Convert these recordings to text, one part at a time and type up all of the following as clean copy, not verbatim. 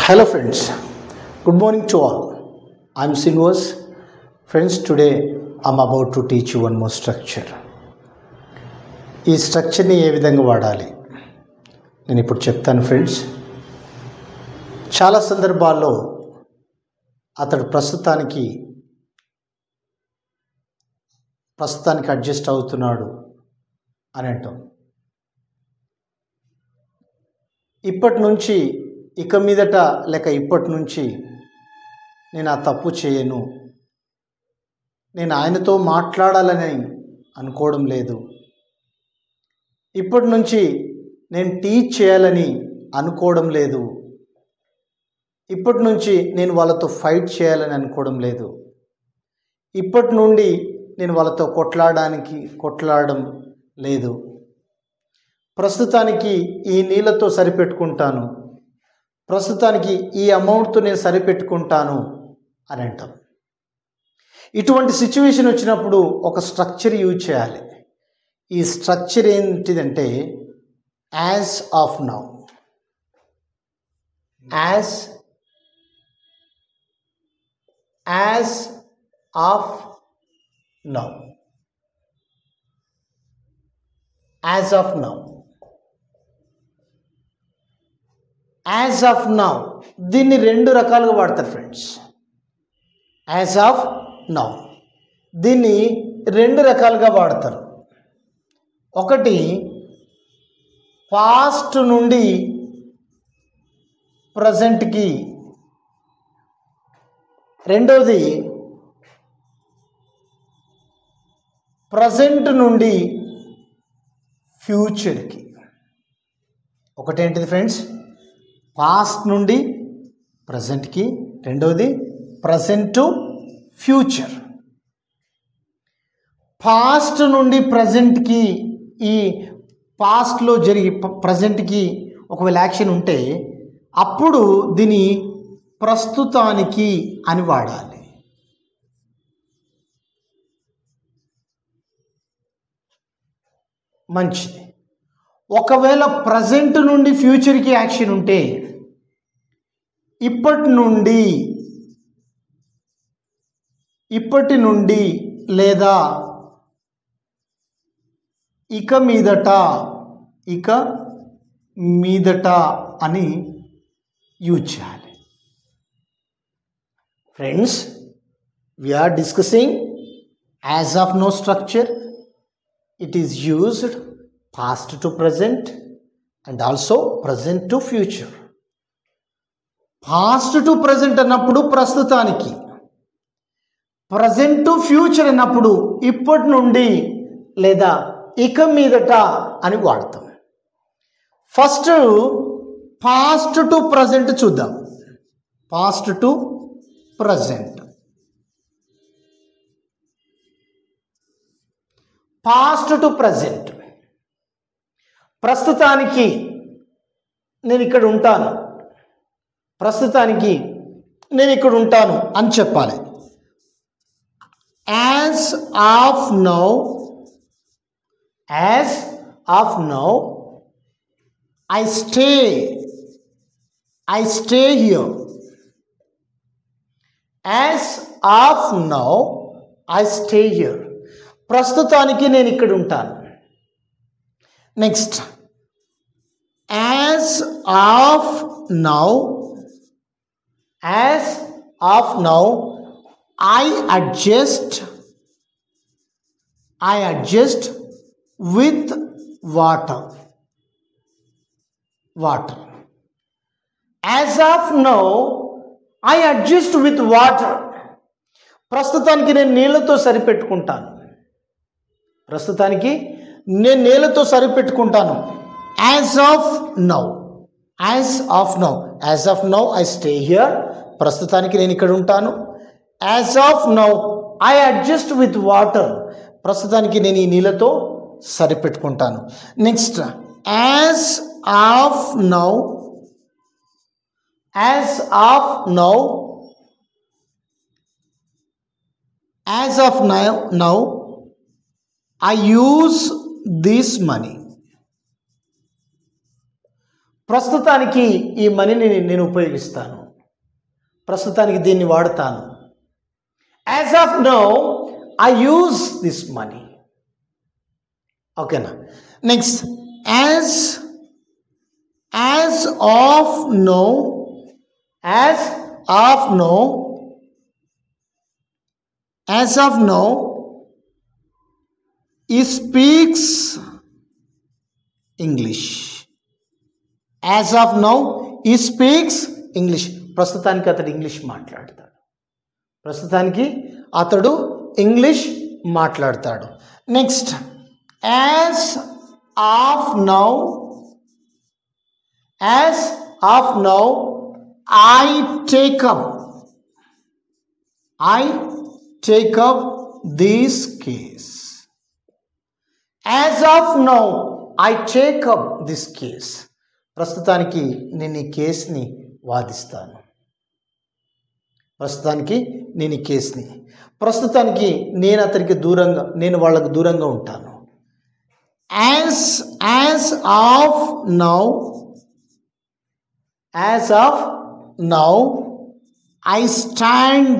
Hello friends, good morning to all. I'm Sinvas. Friends, today I'm about to teach you one more structure. ఈ స్ట్రక్చర్ని ఏ విధంగా వాడాలి నేను ఇప్పుడు చెప్తాను ఫ్రెండ్స్. చాలా సందర్భాల్లో అతడు ప్రస్తుతానికి అడ్జస్ట్ అవుతున్నాడు అని అంటాం. ఇప్పటి నుంచి ఇక మీదట లేక ఇప్పటి నుంచి నేను ఆ తప్పు చేయను, నేను ఆయనతో మాట్లాడాలని అనుకోవడం లేదు, ఇప్పటి నుంచి నేను టీచ్ చేయాలని అనుకోవడం లేదు, ఇప్పటి నుంచి నేను వాళ్ళతో ఫైట్ చేయాలని అనుకోవడం లేదు, ఇప్పటి నుండి నేను వాళ్ళతో కొట్లాడడం లేదు, ప్రస్తుతానికి ఈ నీళ్ళతో సరిపెట్టుకుంటాను, ప్రస్తుతానికి ఈ అమౌంట్తో నేను సరిపెట్టుకుంటాను అని అంటాం. ఇటువంటి సిచ్యువేషన్ వచ్చినప్పుడు ఒక స్ట్రక్చర్ యూజ్ చేయాలి. ఈ స్ట్రక్చర్ ఏంటిదంటే as of now. As of now. As of now. As of now దీన్ని రెండు రకాలుగా వాడతారు ఫ్రెండ్స్. యాజ్ ఆఫ్ నౌ దీన్ని రెండు రకాలుగా వాడతారు. ఒకటి పాస్ట్ నుండి ప్రజెంట్కి, రెండవది ప్రజెంట్ నుండి ఫ్యూచర్కి. ఒకటేంటిది ఫ్రెండ్స్, పాస్ట్ నుండి ప్రజెంట్కి, రెండవది ప్రజెంట్ టు ఫ్యూచర్. పాస్ట్ నుండి ప్రజెంట్కి, ఈ పాస్ట్లో జరిగి ప్రజెంట్కి ఒకవేళ యాక్షన్ ఉంటే అప్పుడు దీని ప్రస్తుతానికి అని వాడాలి. మంచిది. ఒకవేళ ప్రజెంట్ నుండి ఫ్యూచర్కి యాక్షన్ ఉంటే ఇప్పటి నుండి లేదా ఇక మీదట అని యూజ్ చేయాలి. Friends, we're discussing as of now structure. It is used past to present and also present to future. past to present అన్నప్పుడు ప్రస్తుతానికి, present to future అన్నప్పుడు ఇప్పటి నుండి లేదా ఇక మీదట అని వాడతాం. ఫస్ట్ past to present చూద్దాం. past to present. past to present. ప్రస్తుతానికి నేను ఇక్కడ ఉంటాను, ప్రస్తుతానికి నేను ఇక్కడ ఉంటాను అని చెప్పాలి. As of now I stay here. As of now I stay here. ప్రస్తుతానికి నేను ఇక్కడ ఉంటాను. Next, as of now I adjust with water. As of now I adjust with water. ప్రస్తుతానికి నేను నీళ్ళతో సరిపెట్టుకుంటాను. As of now I stay here. ప్రస్తుతానికి నేను ఇక్కడ ఉంటాను. As of now I adjust with water. ప్రస్తుతానికి నేను ఈ నీళ్ళతో సరిపెట్టుకుంటాను. Next, as of now I use this money. ప్రస్తుతానికి ఈ మనీని నేను ఉపయోగిస్తాను, ప్రస్తుతానికి దీన్ని వాడతాను. As of now I use this money. ఓకేనా? Next as of now he speaks English. As of now he speaks English. ప్రస్తుతానికి అతడు ఇంగ్లీష్ మాట్లాడతాడు. ప్రస్తుతానికి అతడు ఇంగ్లీష్ మాట్లాడతాడు. Next as of now I take up this case. As of now I take up this case. ప్రస్తుతానికి నేను ఈ కేసుని వాదిస్తాను. ప్రస్తుతానికి నేను వాళ్ళకు దూరంగా ఉంటాను. As of now I stand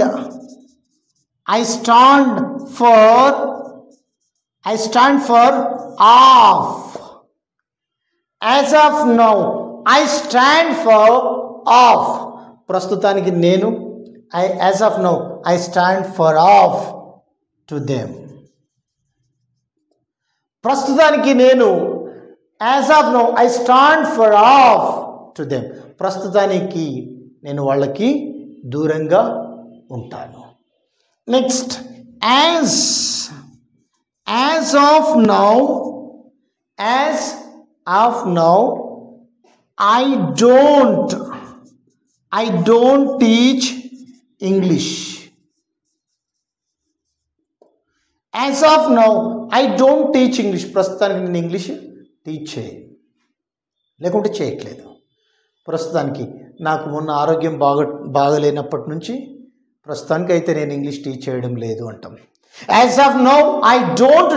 for off. As of now I stand for off. ప్రస్తుతానికి నేను as of now I stand for off to them. ప్రస్తుతానికి నేను as of now I stand for off to them. ప్రస్తుతానికి నేను వాళ్ళకి దూరంగా ఉంటాను. Next as of now I don't teach English. As of now I don't teach English. ప్రస్తుతానికి నేను English teach చేయట్లేదు. ప్రస్తుతానికి నాకు మొన్న ఆరోగ్యం బాగలేనప్పటి నుంచి ప్రస్తుతానికి అయితే నేను ఇంగ్లీష్ టీచ్ చేయడం లేదు అంటాం. As of now I don't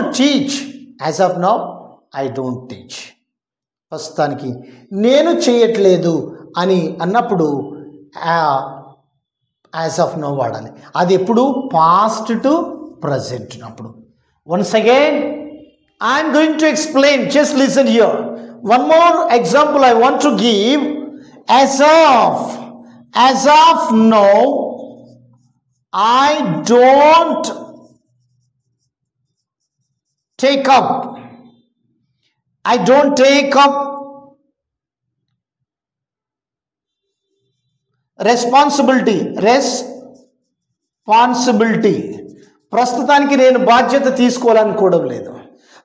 teach. ప్రస్తుతానికి నేను చేయట్లేదు అని అన్నప్పుడు యాజ్ ఆఫ్ నౌ వాడాలి. అది ఎప్పుడు పాస్ట్ టు ప్రజెంట్ అప్పుడు. Once again I'm going to explain. Just listen here. One more example I want to give. As of now I don't take up responsibility. ప్రస్తుతానికి నేను బాధ్యత తీసుకోవాలనుకోవడం లేదు.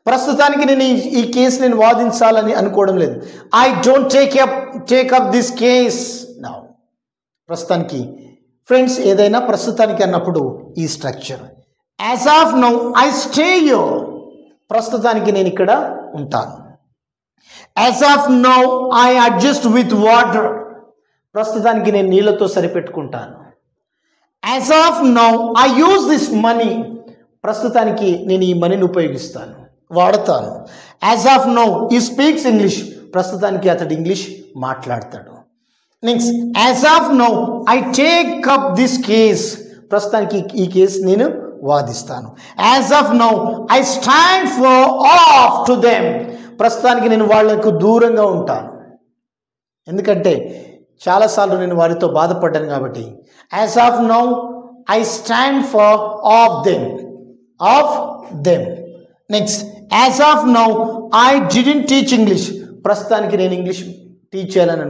ప్రస్తుతానికి నేను ఈ కేసు నేను వాదించాలని అనుకోవడం లేదు. I don't take up this case now. ప్రస్తుతానికి ఫ్రెండ్స్ ఏదైనా ప్రస్తుతానికి అన్నప్పుడు ఈ structure. As of now I stay here. ప్రస్తుతానికి నేను ఇక్కడ ఉంటాను. As of now I adjust with water. ప్రస్తుతానికి నేను నీళ్ళతో సరిపెట్టుకుంటాను. As of now I use this money. ప్రస్తుతానికి నేను ఈ మనీని ఉపయోగిస్తాను, వాడతాను. As of now he speaks English. ప్రస్తుతానికి అతడు ఇంగ్లీష్ మాట్లాడతాడు. Next as of now I take up this case. ప్రస్తుతానికి ఈ కేసు నేను వాదిస్తాను. As of now I stand for of to them. ప్రస్తుతానికి నేను వాళ్లకు దూరంగా ఉంటాను, ఎందుకంటే చాలాసార్లు నేను వారితో బాధపడ్డాను కాబట్టి. As of now I stand for of them. Next as of now I didn't teach English. ప్రస్తుతానికి నేను ఇంగ్లీష్ టీచ్ చేయాలని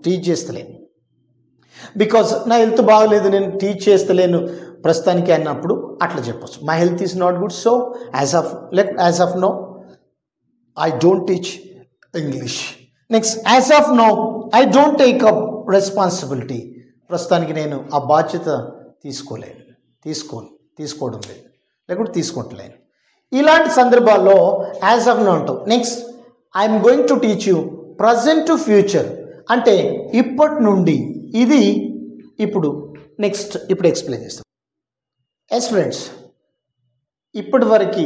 టీచ్ చేస్తలేను, బికాజ్ నా హెల్త్ బాగలేదు, నేను టీచ్ చేస్తలేను ప్రస్తుతానికి అన్నప్పుడు అట్లా చెప్పచ్చు. My health is not good, so as of now I don't teach English. Next as of now I don't take up responsibility. ప్రస్తుతానికి నేను ఆ బాధ్యత తీసుకోవడం లేదు, లేకుంటే తీసుకుంటలేను. ఇలాంటి సందర్భాల్లో యాజ్ ఆఫ్ నౌ అంటాం. Next I'm going to teach you present to future, అంటే ఇప్పటి నుండి ఇది ఇప్పుడు. నెక్స్ట్ ఇప్పుడు ఎక్స్ప్లెయిన్ చేస్తాం. ఎస్ ఫ్రెండ్స్, ఇప్పటి వరకు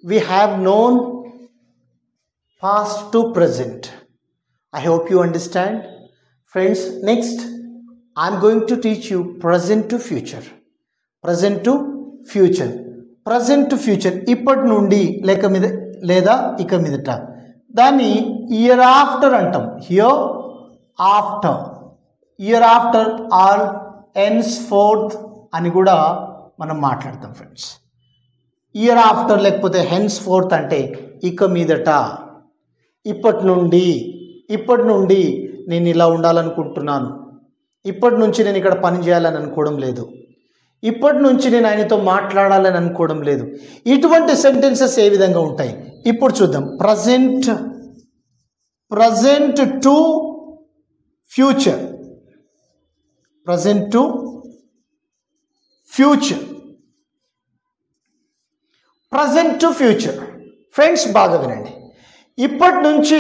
we have known past to present. I hope you understand. Friends, next I am going to teach you present to future. Present to future. Present to future. ఇప్పటి నుండి లేదా ఇక మీదట. దాన్ని ఇయర్ ఆఫ్టర్ అంటాం. Hereafter, year after or henceforth అని కూడా మనం మాట్లాడతాం ఫ్రెండ్స్. ఇయర్ ఆఫ్టర్ లేకపోతే హెన్స్ ఫోర్త్ అంటే ఇక మీదట, ఇప్పటి నుండి నేను ఇలా ఉండాలనుకుంటున్నాను, ఇప్పటి నుంచి నేను ఇక్కడ పని చేయాలని అనుకోవడం లేదు, ఇప్పటి నుంచి నేను ఆయనతో మాట్లాడాలని అనుకోవడం లేదు. ఇటువంటి సెంటెన్సెస్ ఏ విధంగా ఉంటాయి ఇప్పుడు చూద్దాం. Present to future. Present to future. Present to future. Friends బాగా వినండి. ఇప్పటి నుంచి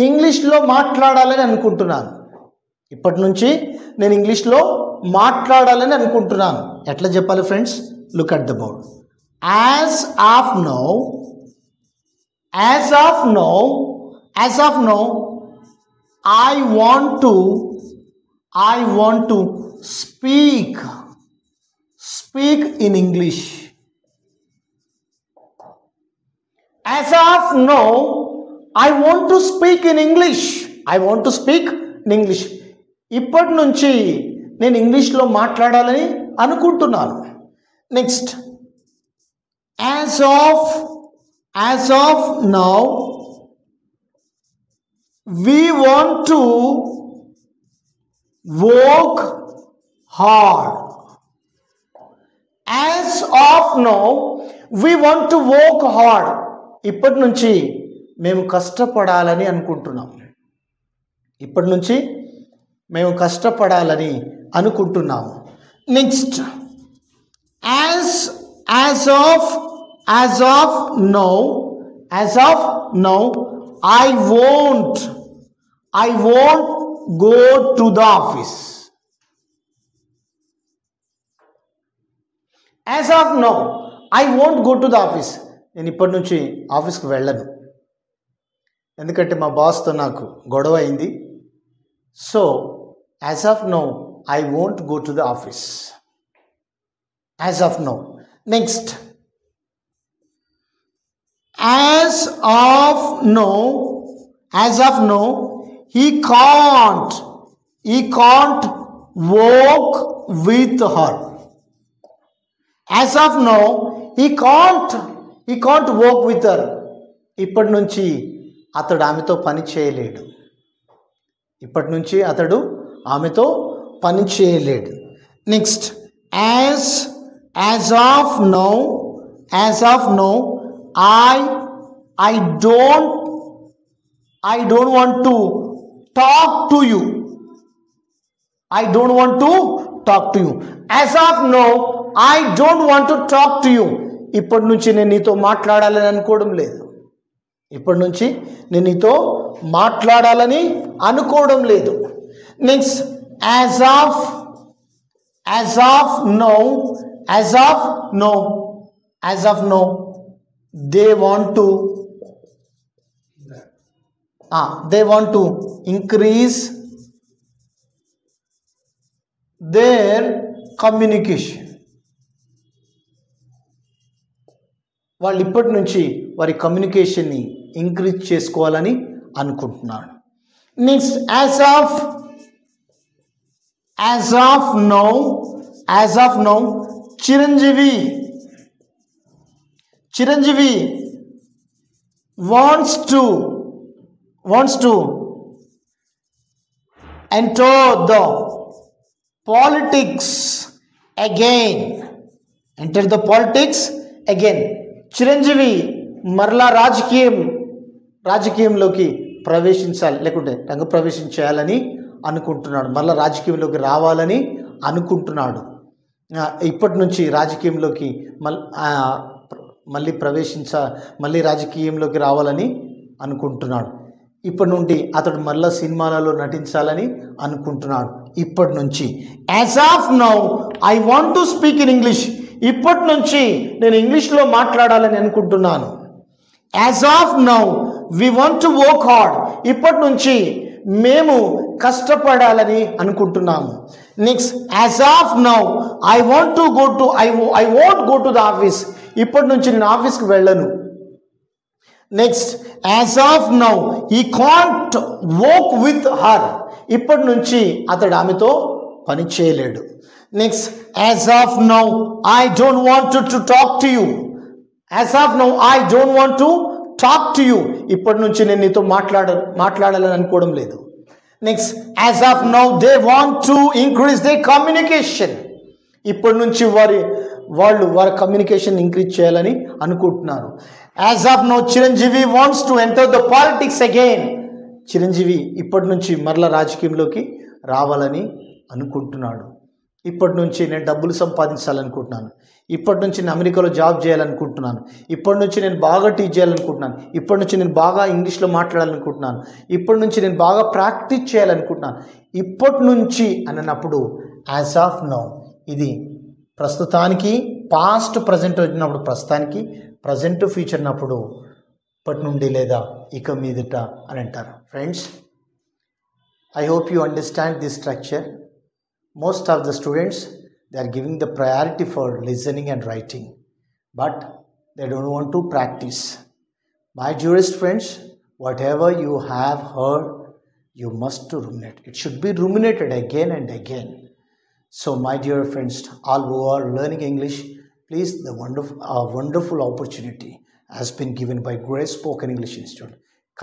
ఇంగ్లీష్లో మాట్లాడాలని అనుకుంటున్నాను. ఇప్పటి నుంచి నేను ఇంగ్లీష్లో మాట్లాడాలని అనుకుంటున్నాను. ఎట్లా చెప్పాలి friends? Look at the board. As of now I want to speak in English. As of now, I want to speak in English. ఇప్పటి నుంచి నేను ఇంగ్లీష్లో మాట్లాడాలని అనుకుంటున్నాను. Next, as of now we want to work hard. As of now, we want to work hard. ఇప్పటి నుంచి మేము కష్టపడాలని అనుకుంటున్నాం. ఇప్పటి నుంచి మేము కష్టపడాలని అనుకుంటున్నాము. Next, as of now I won't go to the office. As of now I won't go to the office. నేను ఇప్పటి నుంచి ఆఫీస్కి వెళ్ళను, ఎందుకంటే మా బాస్తో నాకు గొడవ అయింది. So as of now I won't go to the office. As of now. Next, as of now he can't walk with her. As of now he can't walk with her. ఇప్పటి నుంచి అతడు ఆమెతో పని చేయలేడు. ఇప్పటి నుంచి అతడు ఆమెతో పని చేయలేడు. Next, as of now I don't want to talk to you. As of now I don't want to talk to you. ఇప్పటి నుంచి నేను నీతో మాట్లాడాలని అనుకోవడం లేదు. Next, as of now they want to increase their communication. వాళ్ళు ఇప్పటి నుంచి వారి కమ్యూనికేషన్ని ఇంక్రీజ్ చేసుకోవాలని అనుకుంటున్నాను. Next, as of now Chiranjeevi wants to enter the politics again. Chiranjeevi మరలా రాజకీయంలోకి ప్రవేశించాలి, లేకుంటే రంగ ప్రవేశం చేయాలని అనుకుంటున్నాడు. మరలా రాజకీయంలోకి రావాలని అనుకుంటున్నాడు. ఇప్పటి నుంచి రాజకీయంలోకి మళ్ళీ రాజకీయంలోకి రావాలని అనుకుంటున్నాడు. ఇప్పటి నుండి అతడు మళ్ళీ సినిమాలలో నటించాలని అనుకుంటున్నాడు. ఇప్పటి నుంచి as of now I want to speak in English. ఇప్పటి నుంచి నేను ఇంగ్లీష్లో మాట్లాడాలని అనుకుంటున్నాను. As of now we want to work hard. ఇప్పటి నుంచి మేము కష్టపడాలని అనుకుంటున్నాము. Next, as of now I want to go to I want go to the office. ఇప్పటి నుంచి నేను ఆఫీస్కి వెళ్ళను. Next, as of now he can't work with her. ఇప్పటి నుంచి అతడు ఆమెతో పని చేయలేడు. Next, as of now I don't want to talk to you. As of now I don't want to talk to you. ఇప్పటి నుంచి నేను నీతో మాట్లాడాలని అనుకోవడం లేదు. Next, as of now they want to increase they communication. ఇప్పటి నుంచి వాళ్ళు వారి కమ్యూనికేషన్ ఇంక్రీజ్ చేయాలని అనుకుంటున్నారు. As of now Chiranjeevi wants to enter the politics again. Chiranjeevi ఇప్పటి నుంచి మరలా రాజకీయంలోకి రావాలని అనుకుంటున్నాడు. ఇప్పటి నుంచి నేను డబ్బులు సంపాదించాలనుకుంటున్నాను. ఇప్పటి నుంచి నేను అమెరికాలో జాబ్ చేయాలనుకుంటున్నాను. ఇప్పటి నుంచి నేను బాగా టీచ్ చేయాలనుకుంటున్నాను. ఇప్పటి నుంచి నేను బాగా ఇంగ్లీష్లో మాట్లాడాలనుకుంటున్నాను. ఇప్పటి నుంచి నేను బాగా ప్రాక్టీస్ చేయాలనుకుంటున్నాను. ఇప్పటి నుంచి అన్నప్పుడు యాజ్ ఆఫ్ నౌ ఇది ప్రస్తుతానికి, పాస్ట్ ప్రజెంట్ వచ్చినప్పుడు ప్రస్తుతానికి, ప్రజెంట్ ఫ్యూచర్ అన్నప్పుడు ఇప్పటి నుండి లేదా ఇక మీదట అని అంటారు. Friends, I hope you understand this structure. Most of the students, they are giving the priority for listening and writing, but they don't want to practice. My dearest friends, whatever you have heard, you must ruminate. It should be ruminated again and again. So my dear friends, all who are learning English, please, the wonderful opportunity has been given by Grace Spoken English Institute.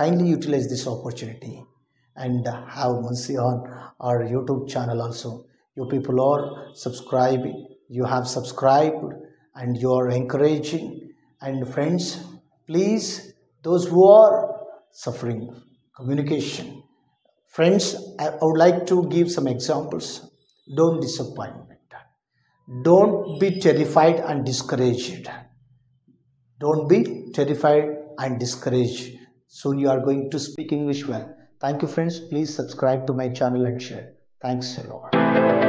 Kindly utilize this opportunity and have mercy on our YouTube channel also. You people are subscribing, you have subscribed and you are encouraging. And friends, please, those who are suffering communication, friends, I would like to give some examples. Don't disappointment. Don't be terrified and discouraged. Don't be terrified and discouraged. Soon you are going to speak English well. Thank you, friends. Please subscribe to my channel and share. Thanks a lot.